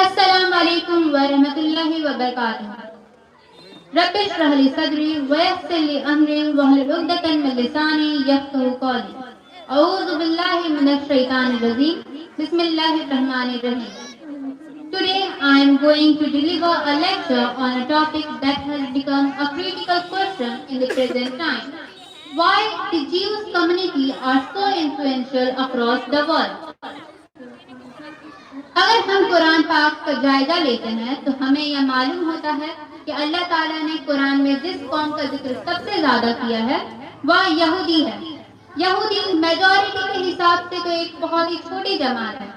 السلام علیکم ورحمۃ اللہ وبرکاتہ. رب اشرح لي صدري ويسر لي امري واحلل عقدة من لساني يفقهوا قولي. اعوذ باللہ من الشیطان الرجیم. بسم اللہ الرحمن الرحیم. Today I am going to deliver a lecture on a topic that has become a critical question in the present time. Why the Jewish community are so influential across the world. اگر ہم قرآن پاک کا جائزہ لیتے ہیں تو ہمیں یہ معلوم ہوتا ہے کہ اللہ تعالیٰ نے قرآن میں جس قوم کا ذکر سب سے زیادہ کیا ہے وہ یہودی ہے. یہودی میجورٹی کے حساب سے تو ایک بہت ہی چھوٹی جماعت ہے،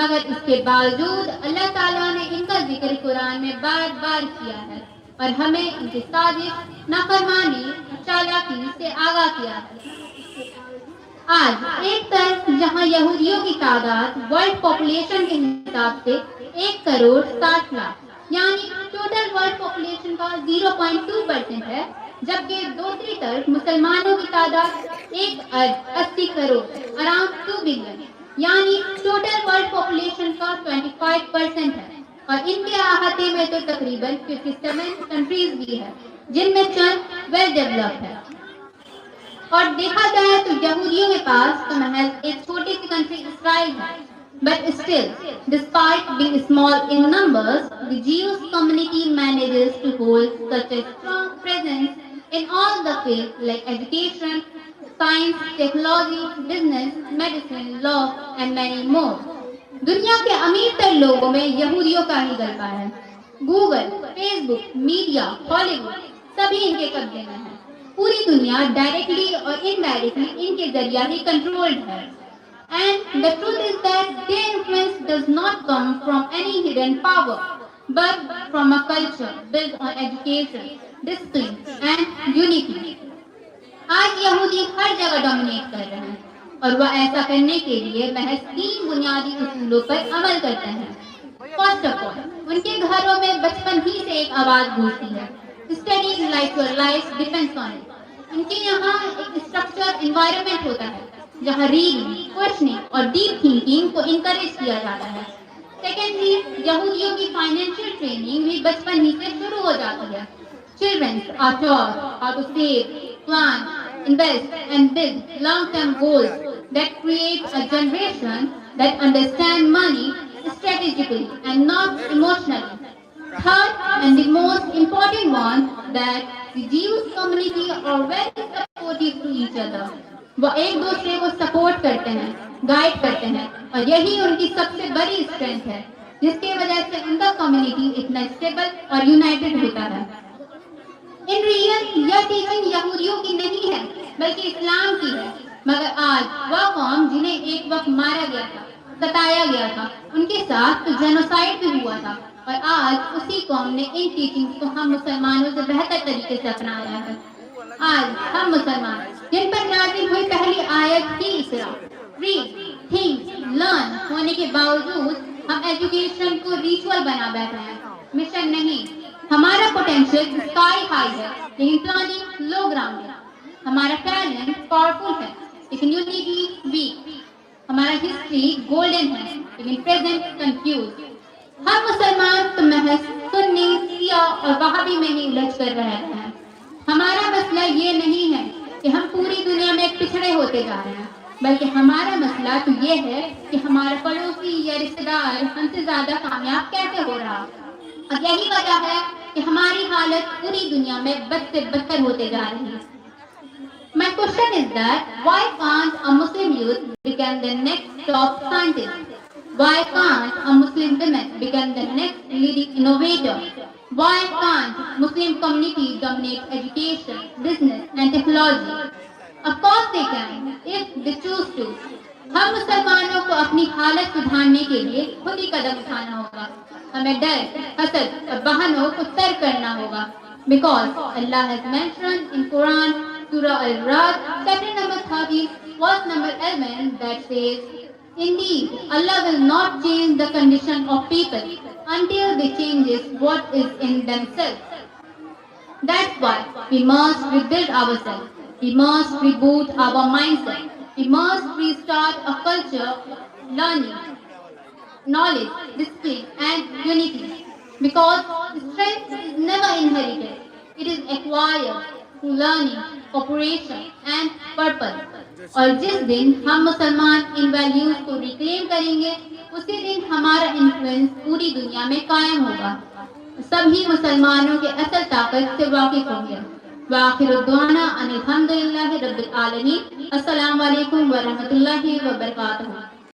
مگر اس کے باوجود اللہ تعالیٰ نے ان کا ذکر قرآن میں بار بار کیا ہے اور ہمیں ان کی سازش، نافرمانی، چالاکی سے آگاہ کیا ہے. آج ایک طرف جہاں یہودیوں کی تعداد ورلڈ پاپولیشن کے حساب سے 1,60,00,000 یعنی ٹوٹل ورلڈ پاپولیشن کا 0.2% ہے، جبکہ دوسری طرف مسلمانوں کی تعداد 1,80,00,000 اراؤنڈ 2 بلین یعنی ٹوٹل ورلڈ پاپولیشن کا 25% ہے. اور ان کے احاطے میں تو تقریباً 57 کنٹریز بھی ہے جن میں چند ویل ڈیولپڈ ہے. اور دیکھا جائے تو یہودیوں کے پاس تو محض ایک چھوٹی سی کنٹری اسرائیل ہے. But still, despite being small in numbers, the Jewish community manages to hold such a strong presence in all the fields like education, science, technology, business, medicine, law, and many more. دنیا کے امیر تر لوگوں میں یہودیوں کا ہی غلبہ ہے. Google, face بک، media, ہالی ووڈ سبھی ان کے قبضے میں ہیں. پوری دنیا ڈائریکٹلی اور انڈائریکٹلی ان کے ذریعہ ہی کنٹرولڈ ہے. And the truth is that their influence does not come from any hidden power, but from a culture built on education, discipline, and unity. آج یہودی ہر جگہ ڈومینیٹ کر رہے ہیں اور وہ ایسا کرنے کے لیے محض 3 بنیادی اصولوں پر عمل کرتے ہیں. فرسٹ آف آل، ان کے گھروں میں بچپن ہی سے ایک آواز گونجتی ہے: study like your life depends on it. ان کے یہاں ایک اسٹرکچر انوائرمنٹ ہوتا ہے جہاں ریڈنگ، کوشچننگ اور ڈیپ تھنکنگ کو انکریج کیا جاتا ہے. سیکنڈلی، یہودیوں کی فائنینشیل ٹریننگ بھی بچپن ہی سے شروع ہو جاتی ہے. Childrens are taught how to save, plan, invest and build long-term goals that create a generation that understand money strategically and not emotionally. Third, and the most important one, that the Jewish community are very supportive to each other. وہ ایک دوسرے کو support کرتے ہیں، guide کرتے ہیں، اور یہی ان کی سب سے بڑی اسٹرینتھ ہے جس کی وجہ سے ان کا کمیونٹی اتنا اسٹیبل اور یونائٹڈ ہوتا ہے. ان ریئل یہ ٹیچنگ یہودیوں کی نہیں ہے بلکہ اسلام کی ہے. مگر آج وہ قوم جنہیں ایک وقت مارا گیا تھا، ستایا گیا تھا، ان کے ساتھ تو جینوسائیڈ بھی ہوا تھا، اور آج اسی قوم نے ان ٹیچنگز کو ہم مسلمانوں سے بہتر طریقے سے اپنایا ہے. آج ہم مسلمان جن پر نازل ہوئی پہلی آیت ہی اقرا، ریڈ، تھنک، لرن ہونے کے باوجود ہم ایجوکیشن کو ریچول بنا بیٹھے ہیں، مشن نہیں. ہمارا پوٹینشیل اسکائی ہائی ہے لیکن پلاننگ لو گراؤنڈ ہے. ہمارا ٹیلنٹ پاورفل ہے لیکن یونٹی ویک. ہمارا ہسٹری گولڈن ہے لیکن پریزنٹ کنفیوز. ہم مسلمان تو محض سنی، سیاہ اور وہابی میں ہی الجھ کر رہے ہیں. ہمارا مسئلہ یہ نہیں ہے کہ ہم پوری دنیا میں پچھڑے ہوتے جا رہے ہیں، بلکہ ہمارا مسئلہ تو یہ ہے کہ ہمارا پڑوسی یا رشتے دار ہم سے زیادہ کامیاب کیسے ہو رہا. اور یہی وجہ ہے کہ ہماری حالت پوری دنیا میں بد سے بدتر ہوتے جا رہی ہے. My question is that why can't a Muslim youth become the next top scientist? Why can't a Muslim woman become the next leading innovator? Why can't Muslim community dominate education, business and technology? Of course they can, if they choose to. ہم مسلمانوں کو اپنی حالت سدھارنے کے لیے خود ہی قدم اٹھانا ہوگا. ہمیں ڈر، حسد اور بہانوں کو ترک کرنا ہوگا. Because Allah has mentioned in Quran, Surah Al-Ra'd, chapter number 30, verse number 11, that says, "Indeed, Allah will not change the condition of people until they changes what is in themselves." That's why we must rebuild ourselves. We must reboot our mindset. We must restart a culture of learning, knowledge, discipline, and unity. Because strength is never inherited, it is acquired through learning, cooperation and purpose. اور جس دن ہم مسلمان ان values کو reclaim کریں گے اسی دن ہمارا influence پوری دنیا میں قائم ہوگا. سبھی مسلمانوں کے اصل طاقت سے واقف ہوں گے. وآخر الدعوانا ان الحمد للہ رب العالمین. السلام علیکم ورحمۃ اللہ وبرکاتہ.